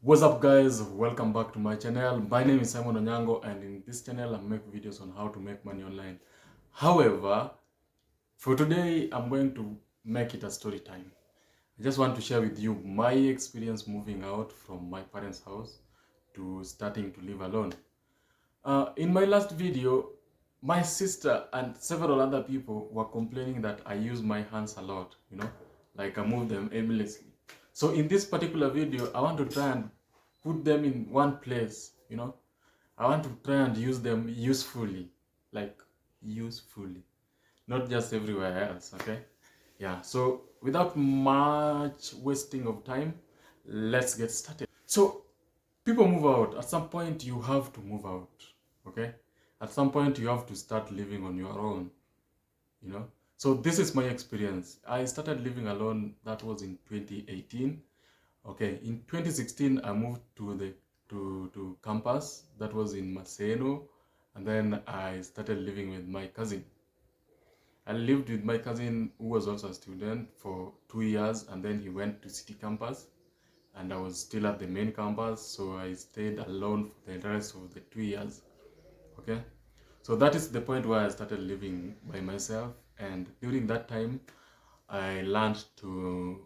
What's up guys, welcome back to my channel. My name is Simon Onyango, and in this channel I make videos on how to make money online. However, for today I'm going to make it a story time. I just want to share with you my experience moving out from my parents' house to starting to live alone. In my last video, my sister and several other people were complaining that I use my hands a lot, like I move them aimlessly. So in this particular video, I want to try and put them in one place. I want to try and use them usefully, like usefully, not just everywhere else, okay? Yeah, so without much wasting of time, let's get started. So people move out. At some point, you have to move out, okay? At some point, you have to start living on your own. So this is my experience. I started living alone, that was in 2018. Okay, in 2016, I moved to campus, that was in Maseno, and then I started living with my cousin. I lived with my cousin who was also a student for 2 years, and then he went to city campus, and I was still at the main campus, so I stayed alone for the rest of the 2 years. Okay, so that is the point where I started living by myself, and during that time, I learned to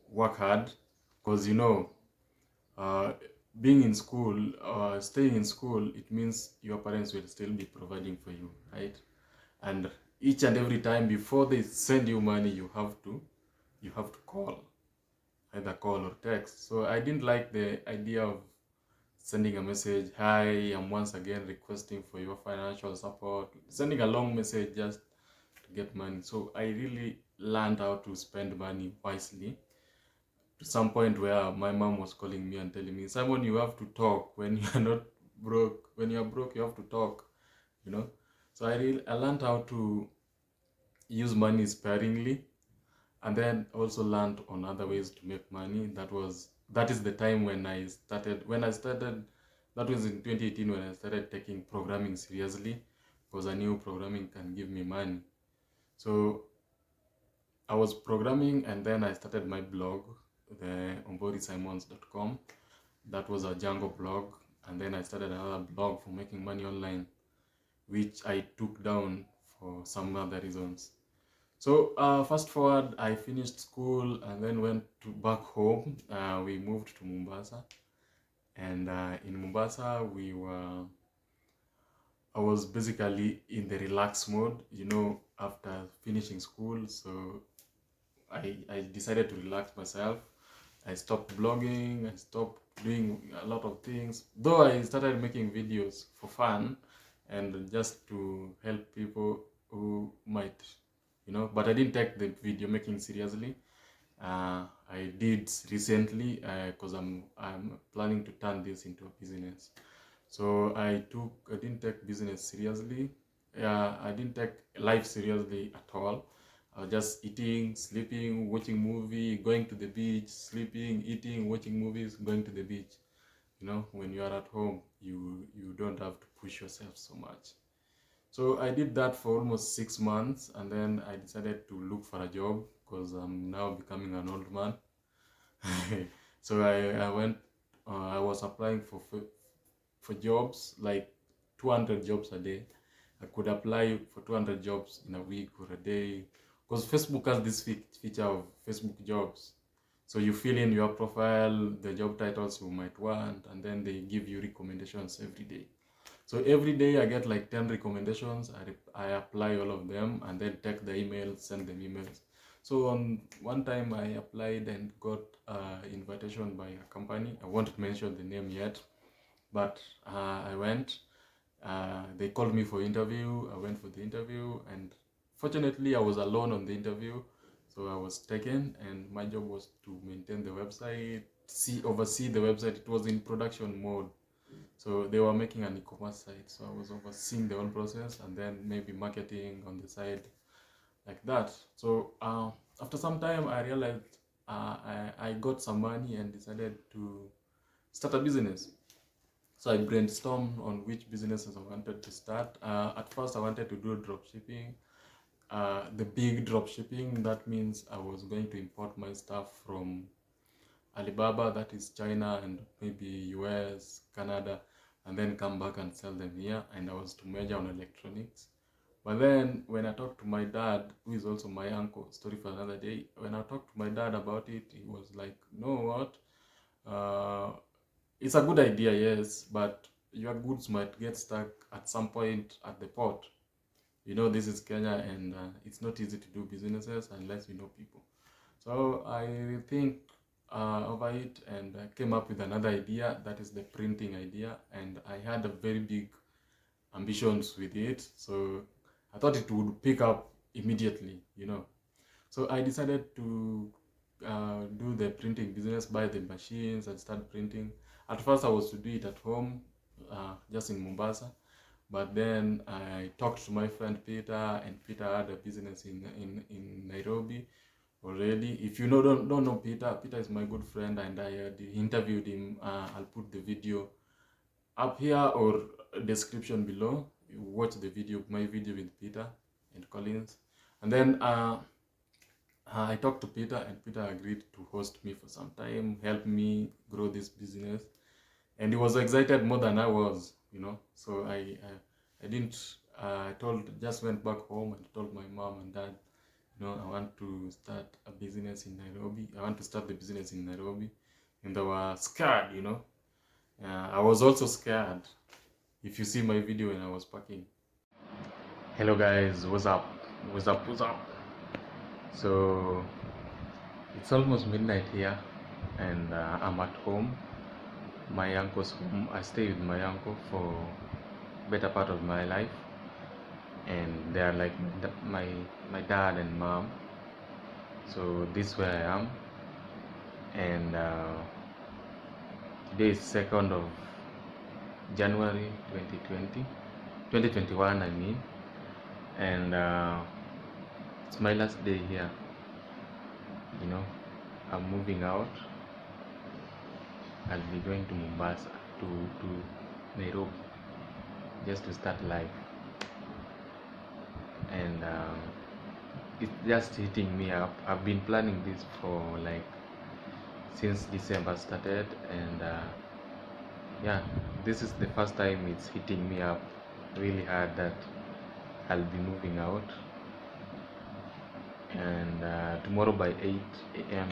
work hard, because uh, being in school, staying in school, it means your parents will still be providing for you, right? And each and every time before they send you money, you have to either call or text. So I didn't like the idea of sending a message, hi, I'm once again requesting for your financial support, sending a long message just to get money. So I really learned how to spend money wisely, to some point where my mom was calling me and telling me, Simon, you have to talk when you are not broke. When you are broke, you have to talk. So I learned how to use money sparingly, and then also learned on other ways to make money. That is the time when I started. That was in 2018 when I started taking programming seriously, because I knew programming can give me money. So I was programming, and then I started my blog, the Omborisymons.com. That was a Django blog, and then I started another blog for making money online, which I took down for some other reasons. So fast forward, I finished school and then went back home. We moved to Mombasa, and in Mombasa I was basically in the relax mode, after finishing school. So I decided to relax myself. I stopped blogging, I stopped doing a lot of things, though I started making videos for fun and just to help people who might, but I didn't take the video making seriously. I did recently, because I'm planning to turn this into a business. So I didn't take business seriously. I didn't take life seriously at all. I was just eating, sleeping, watching movie, going to the beach, sleeping, eating, watching movies, going to the beach. When you are at home, you don't have to push yourself so much. So I did that for almost 6 months, and then I decided to look for a job, because I'm now becoming an old man. So I went. I was applying for jobs, like 200 jobs a day. I could apply for 200 jobs in a week or a day, because Facebook has this feature of Facebook jobs. So you fill in your profile, the job titles you might want, and then they give you recommendations every day. So every day I get like 10 recommendations. I apply all of them, and then take the emails, send them emails. So on one time I applied and got an invitation by a company. I won't mention the name yet, but I went. They called me for interview. I went for the interview, and fortunately I was alone on the interview. So I was taken, and my job was to maintain the website, oversee the website. It was in production mode. So they were making an e-commerce site. So I was overseeing the whole process, and then maybe marketing on the side, like that. So after some time, I realized I got some money and decided to start a business. So I brainstormed on which businesses I wanted to start. At first, I wanted to do drop shipping. The big drop shipping, that means I was going to import my stuff from Alibaba, that is China, and maybe US, Canada, and then come back and sell them here. And I was to major on electronics. But then when I talked to my dad, who is also my uncle, story for another day, when I talked to my dad about it, he was like, "No, what? It's a good idea, yes, but your goods might get stuck at some point at the port. You know, this is Kenya, and it's not easy to do businesses unless you know people." So I think over it, and I came up with another idea, that is the printing idea, and I had a very big ambitions with it. So I thought it would pick up immediately, you know. So I decided to do the printing business, buy the machines and start printing. At first I was to do it at home, just in Mombasa. But then I talked to my friend Peter, and Peter had a business in Nairobi already. If you know, don't know Peter, Peter is my good friend, and I interviewed him. I'll put the video up here or description below. You watch the video, my video with Peter and Collins. And then I talked to Peter, and Peter agreed to host me for some time, help me grow this business. And he was excited more than I was, you know. So I didn't, just went back home and told my mom and dad, you know, I want to start a business in Nairobi. I want to start the business in Nairobi. And they were scared, you know. I was also scared. If you see my video when I was packing. Hello guys, what's up? What's up? What's up? So it's almost midnight here, and I'm at home, my uncle's home. I stay with my uncle for better part of my life, and they are like my dad and mom. So this is where I am, and today is 2nd of January 2020, 2021 I mean, and it's my last day here, you know. I'm moving out. I'll be going to Mombasa, to Nairobi, just to start life. And it's just hitting me up. I've been planning this for like since December started, and yeah, this is the first time it's hitting me up really hard that I'll be moving out. And tomorrow by 8 a.m.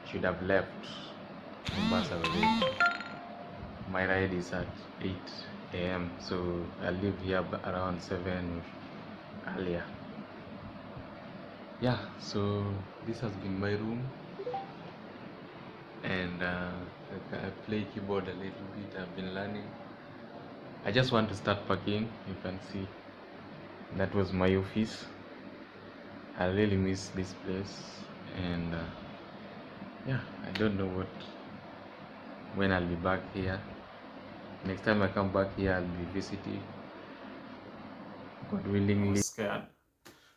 should have left Mombasa already. My ride is at 8 a.m. so I'll leave here around 7 or earlier. Yeah, so this has been my room, and I play keyboard a little bit. I've been learning. I just want to start packing. You can see that was my office. I really miss this place, and yeah, I don't know when I'll be back here. Next time I come back here, I'll be visiting. God willingly. Scared.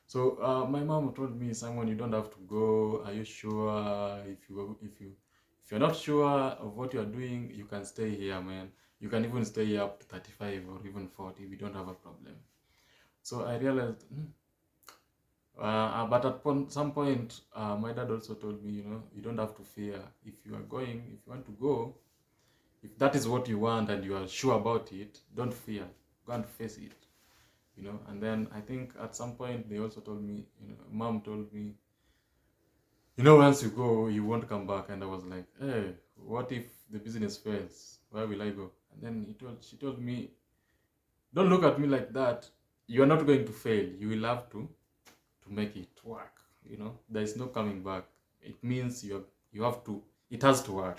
So my mom told me, "Simon, you don't have to go. Are you sure? If you're not sure of what you're doing, you can stay here, man. You can even stay here up to 35 or even 40. We don't have a problem." So I realized, but at some point, my dad also told me, you know, you don't have to fear. If you are going, if you want to go, if that is what you want and you are sure about it, don't fear. Go and face it. You know. And then I think at some point they also told me, you know, mom told me, you know, once you go, you won't come back. And I was like, hey, what if the business fails? Where will I go? And then she told me, don't look at me like that. You are not going to fail. You will have to make it work. You know, there is no coming back. It means you have to. It has to work.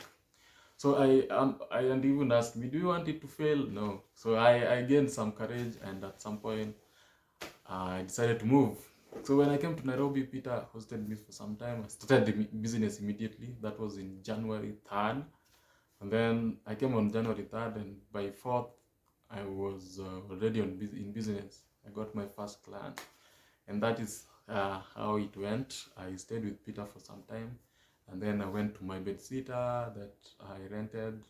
So I and even asked me, do you want it to fail? No. So I gained some courage, and at some point I decided to move. So when I came to Nairobi, Peter hosted me for some time. I started the business immediately. That was in January 3rd. And then I came on January 3rd, and by 4th, I was already in business. I got my first client. And that is how it went. I stayed with Peter for some time. And then I went to my bedsitter that I rented.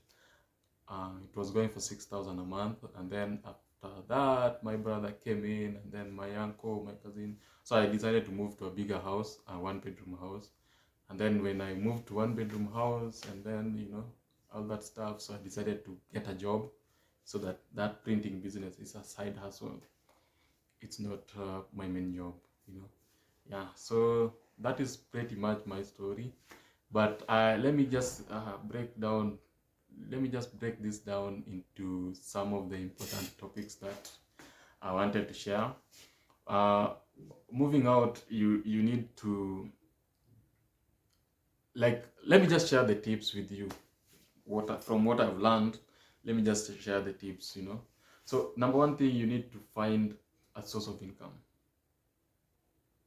It was going for 6,000 a month. And then after that, my brother came in, and then my uncle, my cousin. So I decided to move to a bigger house, a 1-bedroom house. And then when I moved to 1-bedroom house, and then, you know, all that stuff, so I decided to get a job, so that printing business is a side hustle. It's not my main job, you know. Yeah, so that is pretty much my story. But let me just break this down into some of the important topics that I wanted to share. Moving out, you need to, like, let me just share the tips with you. From what I've learned, let me just share the tips, you know. So number one thing, you need to find a source of income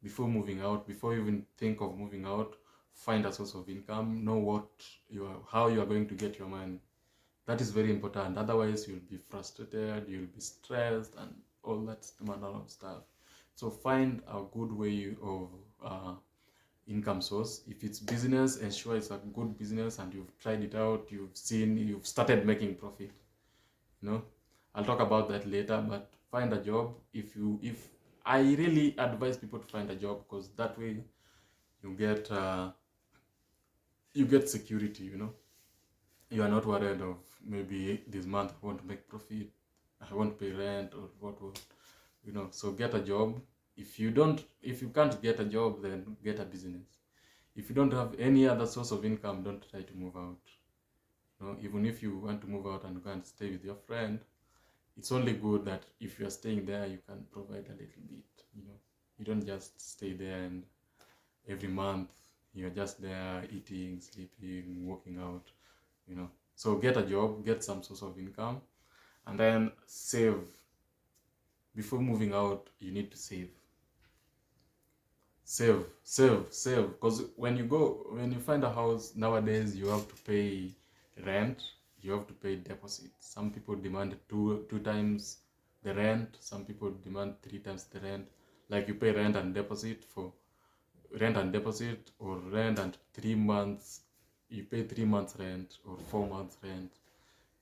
before moving out. Before you even think of moving out, find a source of income. Know how you are going to get your money. That is very important. Otherwise, you'll be frustrated, you'll be stressed, and all that manner of stuff. So find a good way of income source. If it's business, ensure it's a good business and you've tried it out, you've started making profit. You know, I'll talk about that later. But find a job. If I really advise people to find a job, because that way you get security. You know, you are not worried of maybe this month I want to make profit, I want to pay rent, or what. You know, so get a job. If you can't get a job, then get a business. If you don't have any other source of income, don't try to move out. You know, even if you want to move out and go and stay with your friend, it's only good that if you're staying there, you can provide a little bit. You know, you don't just stay there and every month you're just there eating, sleeping, working out. You know, so get a job, get some source of income, and then save. Before moving out, you need to save. Save, because when you find a house nowadays, you have to pay rent, you have to pay deposit. Some people demand two times the rent, some people demand 3 times the rent. Like, you pay rent and deposit, or rent and 3 months, you pay 3 months rent or 4 months rent,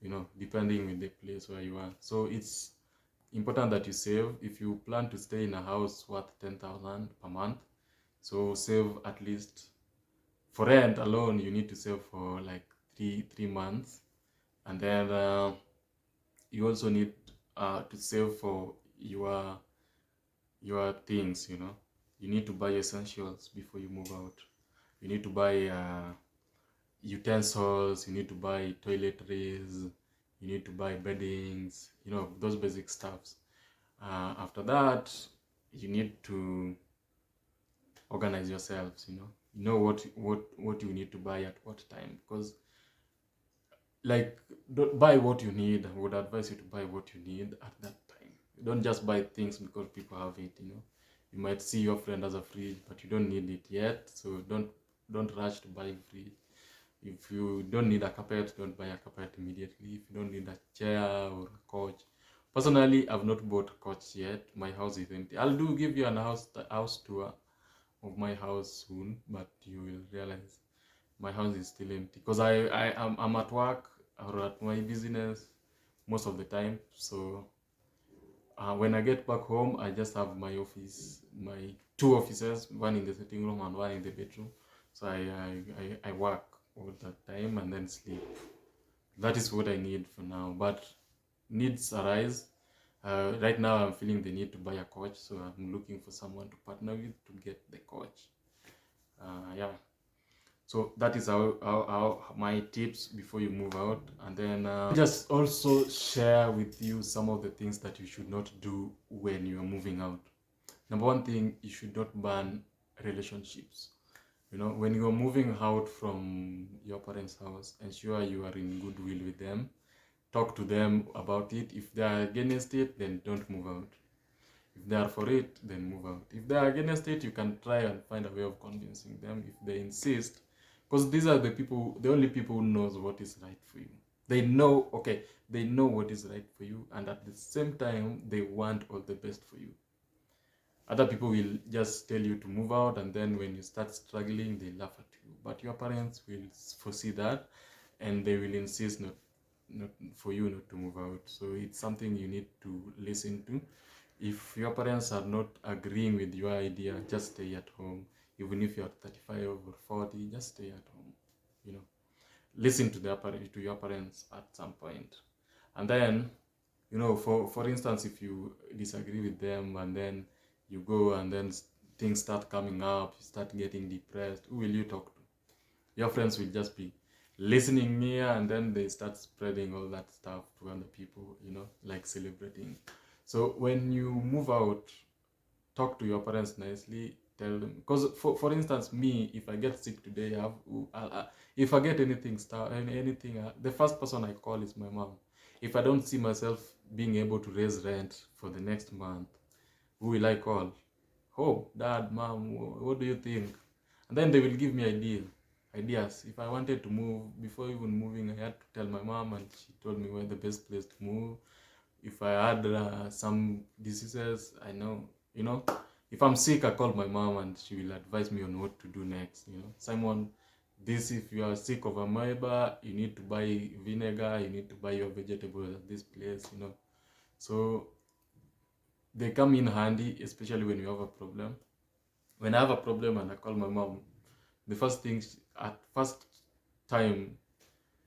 you know, depending on the place where you are. So it's important that you save. If you plan to stay in a house worth 10,000 per month, so save at least, for rent alone, you need to save for like three months. And then you also need to save for your things, you know. You need to buy essentials before you move out. You need to buy utensils, you need to buy toiletries, you need to buy beddings, you know, those basic stuffs. After that, you need to organize yourselves. You know what you need to buy at what time, because, like, don't buy what you need. I would advise you to buy what you need at that time. Don't just buy things because people have it. You might see your friend has a fridge, but you don't need it yet, so don't rush to buy fridge. If you don't need a carpet, don't buy a carpet immediately. If you don't need a chair or a couch, personally, I've not bought a couch yet. My house is empty. I'll give you a house tour of my house soon, but you will realize my house is still empty because I'm at work or at my business most of the time. So when I get back home, I just have my office, my 2 offices, one in the sitting room and one in the bedroom. So I work all that time and then sleep. That is what I need for now, but needs arise. Right now I'm feeling the need to buy a couch, so I'm looking for someone to partner with to get the couch. Yeah, so that is how my tips before you move out. And then just also share with you some of the things that you should not do when you are moving out. Number one thing, you should not ban relationships. When you are moving out from your parents' house, ensure you are in goodwill with them. Talk to them about it. If they are against it, then don't move out. If they are for it, then move out. If they are against it, you can try and find a way of convincing them. If they insist, because these are the only people who knows what is right for you. They know what is right for you, and at the same time, they want all the best for you. Other people will just tell you to move out, and then when you start struggling, they laugh at you. But your parents will foresee that, and they will insist not for you not to move out. So it's something you need to listen to. If your parents are not agreeing with your idea, just stay at home. Even if you're 35 or 40, just stay at home, you know. Listen to your parents at some point. And then, you know, for instance, if you disagree with them and then you go and then things start coming up, you start getting depressed, who will you talk to? Your friends will just be listening here, and then they start spreading all that stuff to other people, you know, like celebrating. So when you move out, talk to your parents nicely, tell them, because for instance, me, if I get sick today, if I get anything, the first person I call is my mom. If I don't see myself being able to raise rent for the next month, who will I call? Oh, dad, mom, what do you think? And then they will give me ideas. If I wanted to move, before even moving, I had to tell my mom, and she told me where the best place to move. If I had some diseases, I know, you know. If I'm sick, I call my mom, and she will advise me on what to do next. You know, Simon, this, if you are sick of amoeba, you need to buy vinegar. You need to buy your vegetables at this place. You know, so they come in handy, especially when you have a problem. When I have a problem and I call my mom, the first thing time,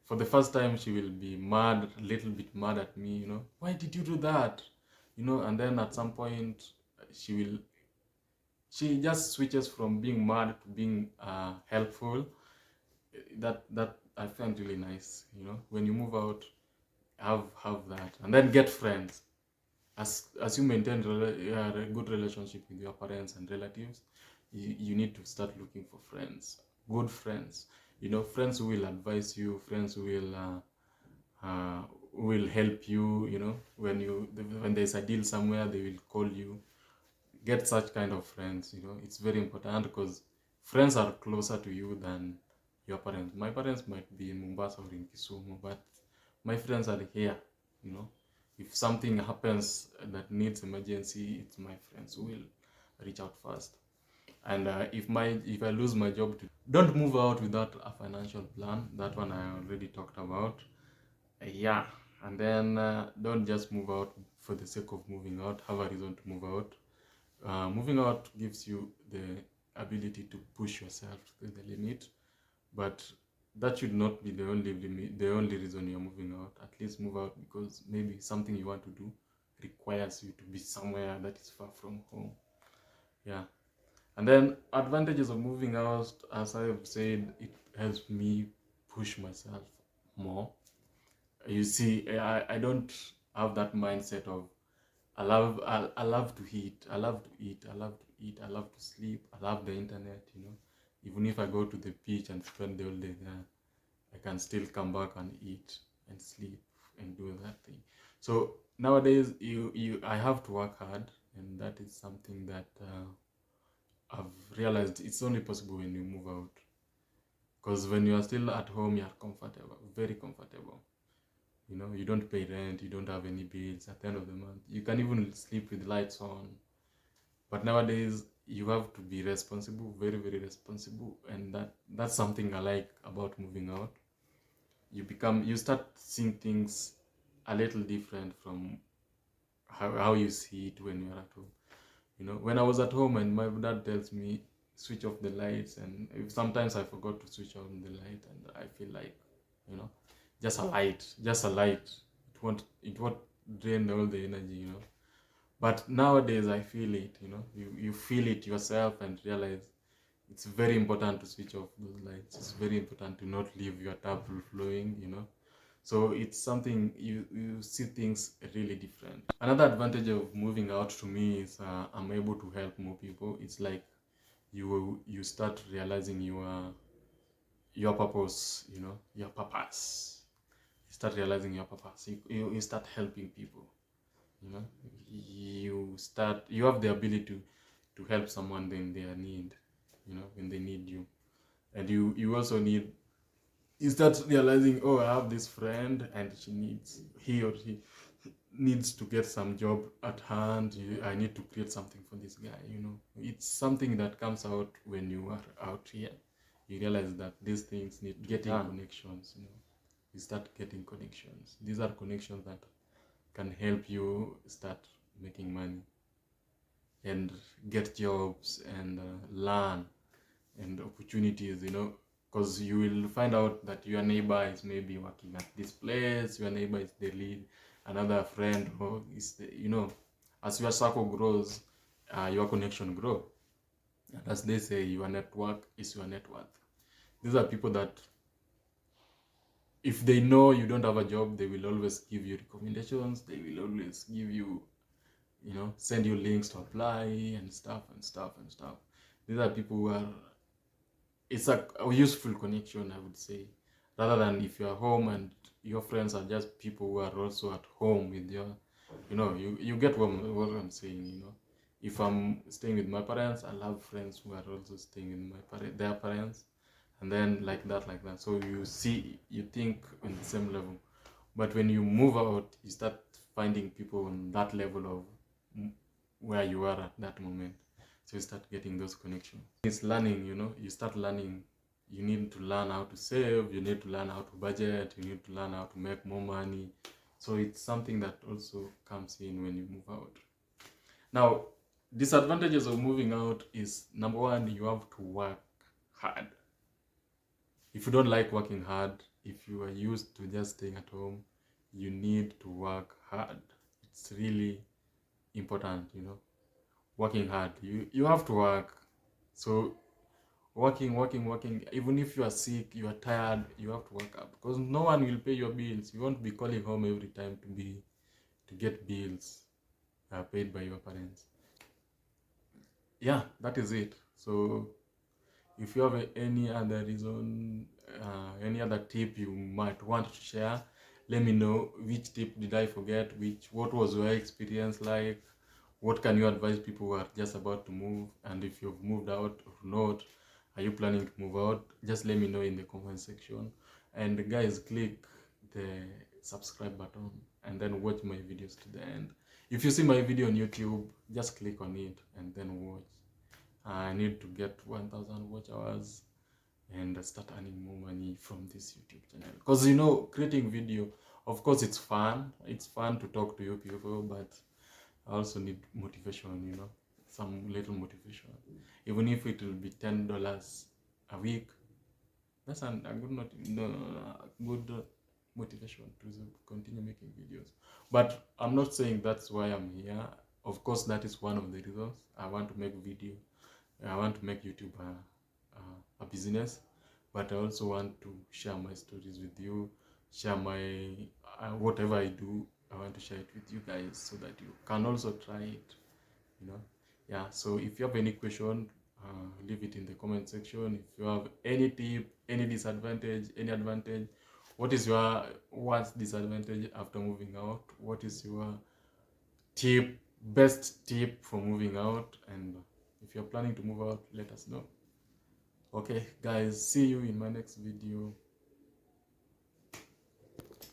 for the first time, she will be mad, a little bit mad at me, you know, why did you do that? You know, and then at some point, she just switches from being mad to being helpful. That I find really nice, you know, when you move out, have that, and then get friends. As you maintain a good relationship with your parents and relatives, you need to start looking for friends, good friends, you know, friends who will advise you, friends who will help you, you know, when there's a deal somewhere, they will call you. Get such kind of friends, you know, it's very important, because friends are closer to you than your parents. My parents might be in Mombasa or in Kisumu, but my friends are here, you know. If something happens that needs emergency, it's my friends who will reach out first. And if I lose my job, don't move out without a financial plan. That one I already talked about. Yeah. And then don't just move out for the sake of moving out. Have a reason to move out. Moving out gives you the ability to push yourself to the limit, but that should not be the only reason you're moving out. At least move out because maybe something you want to do requires you to be somewhere that is far from home. Yeah. And then advantages of moving out, as I have said, it helps me push myself more. You see, I don't have that mindset of I love to eat, I love to eat, I love to eat, I love to sleep, I love the internet, you know. Even if I go to the beach and spend the whole day there, I can still come back and eat and sleep and do that thing. So nowadays, I have to work hard, and that is something that I've realized it's only possible when you move out. Because when you are still at home, you are comfortable, very comfortable. You know, you don't pay rent, you don't have any bills at the end of the month. You can even sleep with lights on. But nowadays, you have to be responsible, very, very responsible. And that's something I like about moving out. You start seeing things a little different from how you see it when you're at home. You know, when I was at home and my dad tells me, switch off the lights, and if sometimes I forgot to switch on the light, and I feel like, you know, just a light. It won't drain all the energy, you know. But nowadays I feel it, you know. You feel it yourself and realize it's very important to switch off those lights. It's very important to not leave your tap flowing, you know. So it's something you see things really different. Another advantage of moving out to me is I'm able to help more people. It's like you start realizing your purpose, you know, your purpose. You start realizing your purpose. You start helping people, you know. You have the ability to help someone in their need, you know, when they need you. And you also you start realizing, oh, I have this friend and he or she needs to get some job at hand. I need to create something for this guy, you know. It's something that comes out when you are out here. You realize that these things need getting connections, you know. You start getting connections. These are connections that can help you start making money and get jobs and learn. and opportunities, you know, because you will find out that your neighbor is maybe working at this place, your neighbor is the lead, another friend, or is the, you know, as your circle grows, your connection grow. And as they say, your network is your net worth. These are people that if they know you don't have a job, they will always give you recommendations. They will always give you, you know, send you links to apply and stuff and stuff and stuff. These are people who are, it's a useful connection, I would say, rather than if you're home and your friends are just people who are also at home with your, you know, you get what I'm saying, you know. If I'm staying with my parents, I'll have friends who are also staying with their parents, and then like that. So you see, you think on the same level. But when you move out, you start finding people on that level of where you are at that moment. So you start getting those connections. It's learning, you know, you start learning. You need to learn how to save, you need to learn how to budget, you need to learn how to make more money. So it's something that also comes in when you move out. Now, disadvantages of moving out is, number one, you have to work hard. If you don't like working hard, if you are used to just staying at home, you need to work hard. It's really important, you know. Working hard. You have to work. So working. Even if you are sick, you are tired, you have to work up, because no one will pay your bills. You won't be calling home every time to get bills paid by your parents. Yeah, that is it. So if you have any other reason, any other tip you might want to share, let me know. Which tip did I forget? What was your experience like? What can you advise people who are just about to move? And if you've moved out or not, are you planning to move out? Just let me know in the comment section. And guys, click the subscribe button and then watch my videos to the end. If you see my video on YouTube, just click on it and then watch. I need to get 1,000 watch hours and start earning more money from this YouTube channel. Because, you know, creating video, of course, it's fun. It's fun to talk to you people, but I also need motivation, you know, some little motivation. Even if it will be $10 a week, that's a good motivation to continue making videos. But I'm not saying that's why I'm here. Of course, that is one of the reasons I want to make video. I want to make YouTube a business, but I also want to share my stories with you, share my whatever I do. I want to share it with you guys so that you can also try it, you know. Yeah, so if you have any question, leave it in the comment section. If you have any tip, any disadvantage, any advantage, what is your worst disadvantage after moving out? What is your best tip for moving out? And if you're planning to move out, let us know. Okay guys, see you in my next video.